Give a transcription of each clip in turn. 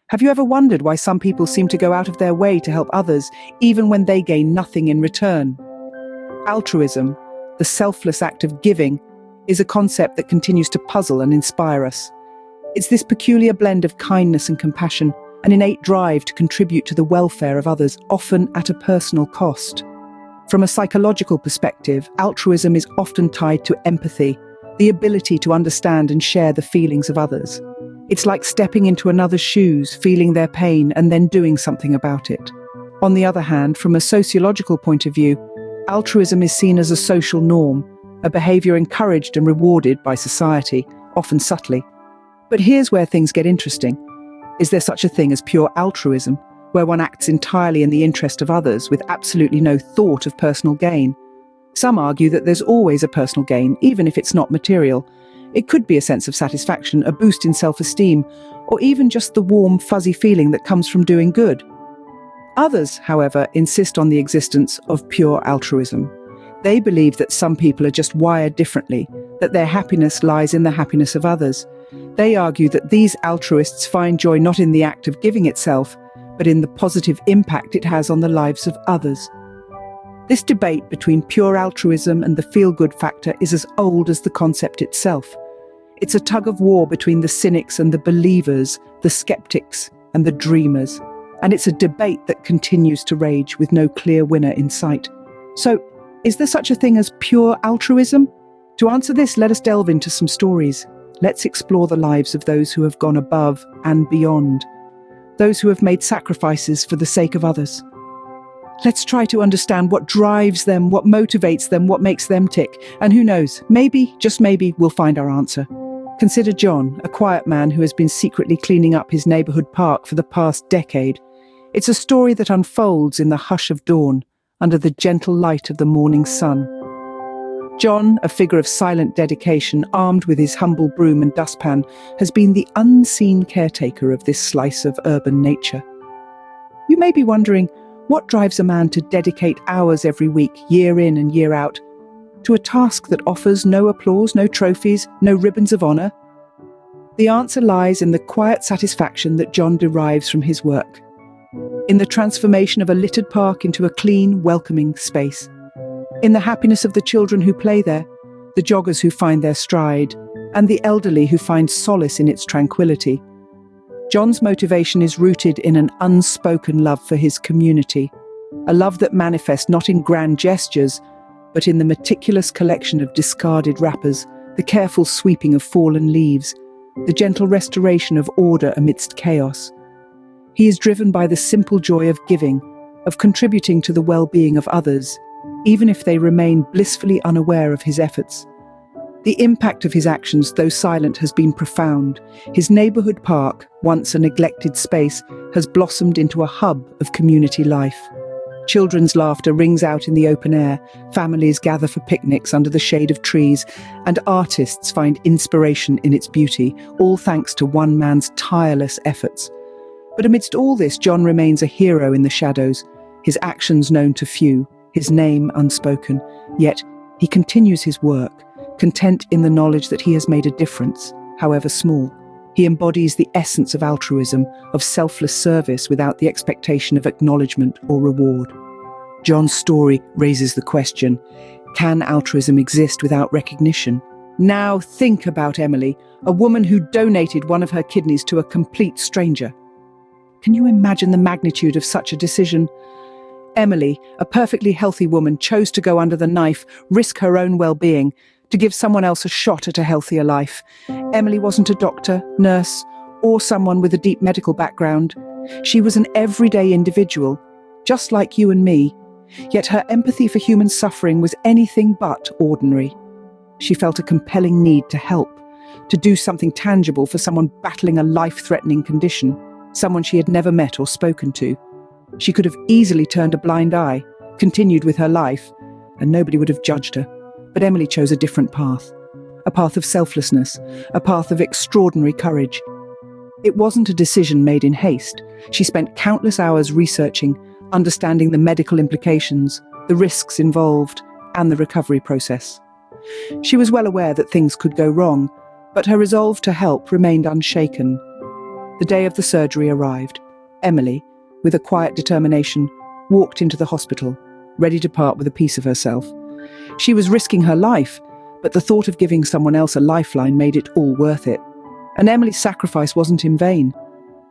Have you ever wondered why some people seem to go out of their way to help others, even when they gain nothing in return? Altruism, the selfless act of giving, is a concept that continues to puzzle and inspire us. It's this peculiar blend of kindness and compassion, an innate drive to contribute to the welfare of others, often at a personal cost. From a psychological perspective, altruism is often tied to empathy, the ability to understand and share the feelings of others. It's like stepping into another's shoes, feeling their pain, and then doing something about it. On the other hand, from a sociological point of view, altruism is seen as a social norm, a behavior encouraged and rewarded by society, often subtly. But here's where things get interesting. Is there such a thing as pure altruism, where one acts entirely in the interest of others with absolutely no thought of personal gain? Some argue that there's always a personal gain, even if it's not material. It could be a sense of satisfaction, a boost in self-esteem, or even just the warm, fuzzy feeling that comes from doing good. Others, however, insist on the existence of pure altruism. They believe that some people are just wired differently, that their happiness lies in the happiness of others. They argue that these altruists find joy not in the act of giving itself, but in the positive impact it has on the lives of others. This debate between pure altruism and the feel-good factor is as old as the concept itself. It's a tug-of-war between the cynics and the believers, the skeptics and the dreamers. And it's a debate that continues to rage with no clear winner in sight. So, is there such a thing as pure altruism? To answer this, let us delve into some stories. Let's explore the lives of those who have gone above and beyond, those who have made sacrifices for the sake of others. Let's try to understand what drives them, what motivates them, what makes them tick. And who knows, maybe, just maybe, we'll find our answer. Consider John, a quiet man who has been secretly cleaning up his neighborhood park for the past decade. It's a story that unfolds in the hush of dawn, under the gentle light of the morning sun. John, a figure of silent dedication, armed with his humble broom and dustpan, has been the unseen caretaker of this slice of urban nature. You may be wondering, what drives a man to dedicate hours every week, year in and year out, to a task that offers no applause, no trophies, no ribbons of honor? The answer lies in the quiet satisfaction that John derives from his work, in the transformation of a littered park into a clean, welcoming space, in the happiness of the children who play there, the joggers who find their stride, and the elderly who find solace in its tranquility. John's motivation is rooted in an unspoken love for his community, a love that manifests not in grand gestures, but in the meticulous collection of discarded wrappers, the careful sweeping of fallen leaves, the gentle restoration of order amidst chaos. He is driven by the simple joy of giving, of contributing to the well-being of others, even if they remain blissfully unaware of his efforts. The impact of his actions, though silent, has been profound. His neighborhood park, once a neglected space, has blossomed into a hub of community life. Children's laughter rings out in the open air, families gather for picnics under the shade of trees, and artists find inspiration in its beauty, all thanks to one man's tireless efforts. But amidst all this, John remains a hero in the shadows, his actions known to few, his name unspoken. Yet he continues his work, content in the knowledge that he has made a difference, however small. He embodies the essence of altruism, of selfless service without the expectation of acknowledgement or reward. John's story raises the question, can altruism exist without recognition? Now think about Emily, a woman who donated one of her kidneys to a complete stranger. Can you imagine the magnitude of such a decision? Emily, a perfectly healthy woman, chose to go under the knife, risk her own well-being, to give someone else a shot at a healthier life. Emily wasn't a doctor, nurse, or someone with a deep medical background. She was an everyday individual, just like you and me, yet her empathy for human suffering was anything but ordinary. She felt a compelling need to help, to do something tangible for someone battling a life-threatening condition, someone she had never met or spoken to. She could have easily turned a blind eye, continued with her life, and nobody would have judged her. But Emily chose a different path, a path of selflessness, a path of extraordinary courage. It wasn't a decision made in haste. She spent countless hours researching, understanding the medical implications, the risks involved, and the recovery process. She was well aware that things could go wrong, but her resolve to help remained unshaken. The day of the surgery arrived. Emily, with a quiet determination, walked into the hospital, ready to part with a piece of herself. She was risking her life, but the thought of giving someone else a lifeline made it all worth it. And Emily's sacrifice wasn't in vain.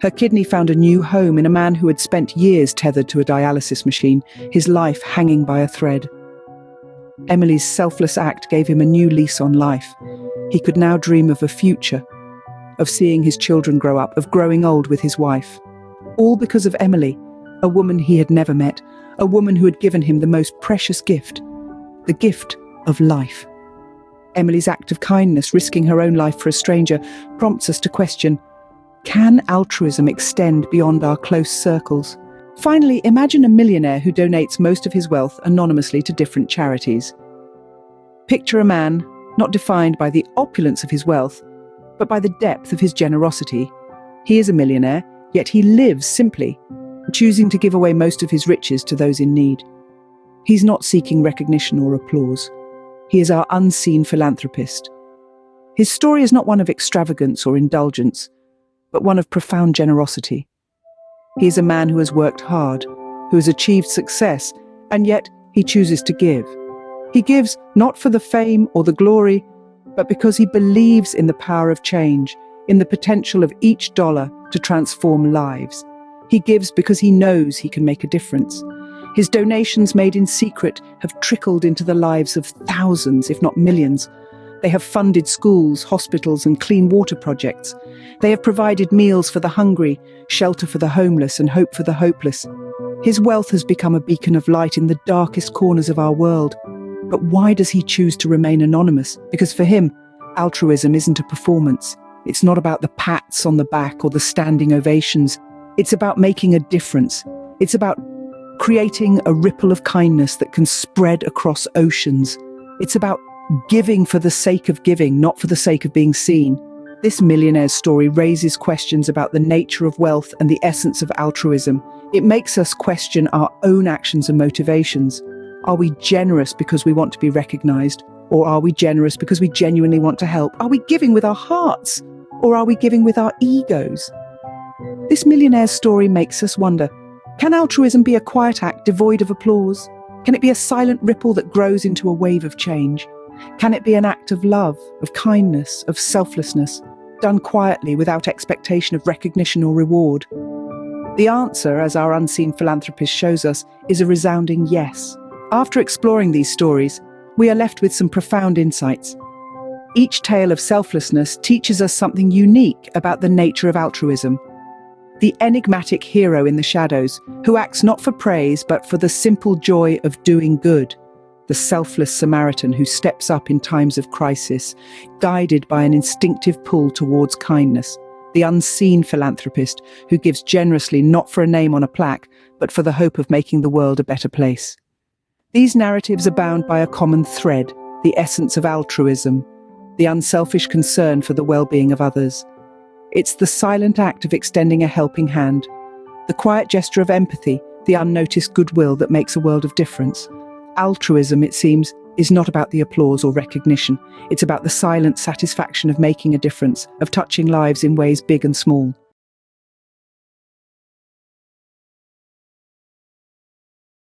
Her kidney found a new home in a man who had spent years tethered to a dialysis machine, his life hanging by a thread. Emily's selfless act gave him a new lease on life. He could now dream of a future, of seeing his children grow up, of growing old with his wife. All because of Emily, a woman he had never met, a woman who had given him the most precious gift, the gift of life. Emily's act of kindness, risking her own life for a stranger, prompts us to question, can altruism extend beyond our close circles? Finally, imagine a millionaire who donates most of his wealth anonymously to different charities. Picture a man not defined by the opulence of his wealth, but by the depth of his generosity. He is a millionaire, yet he lives simply, choosing to give away most of his riches to those in need. He's not seeking recognition or applause. He is our unseen philanthropist. His story is not one of extravagance or indulgence, but one of profound generosity. He is a man who has worked hard, who has achieved success, and yet he chooses to give. He gives not for the fame or the glory, but because he believes in the power of change, in the potential of each dollar to transform lives. He gives because he knows he can make a difference. His donations made in secret have trickled into the lives of thousands, if not millions. They have funded schools, hospitals, and clean water projects. They have provided meals for the hungry, shelter for the homeless, and hope for the hopeless. His wealth has become a beacon of light in the darkest corners of our world. But why does he choose to remain anonymous? Because for him, altruism isn't a performance. It's not about the pats on the back or the standing ovations. It's about making a difference. It's about creating a ripple of kindness that can spread across oceans. It's about giving for the sake of giving, not for the sake of being seen. This millionaire's story raises questions about the nature of wealth and the essence of altruism. It makes us question our own actions and motivations. Are we generous because we want to be recognized? Or are we generous because we genuinely want to help? Are we giving with our hearts? Or are we giving with our egos? This millionaire's story makes us wonder, can altruism be a quiet act devoid of applause? Can it be a silent ripple that grows into a wave of change? Can it be an act of love, of kindness, of selflessness, done quietly without expectation of recognition or reward? The answer, as our unseen philanthropist shows us, is a resounding yes. After exploring these stories, we are left with some profound insights. Each tale of selflessness teaches us something unique about the nature of altruism. The enigmatic hero in the shadows, who acts not for praise but for the simple joy of doing good. The selfless Samaritan who steps up in times of crisis, guided by an instinctive pull towards kindness. The unseen philanthropist who gives generously not for a name on a plaque, but for the hope of making the world a better place. These narratives are bound by a common thread, the essence of altruism, the unselfish concern for the well-being of others. It's the silent act of extending a helping hand, the quiet gesture of empathy, the unnoticed goodwill that makes a world of difference. Altruism, it seems, is not about the applause or recognition. It's about the silent satisfaction of making a difference, of touching lives in ways big and small.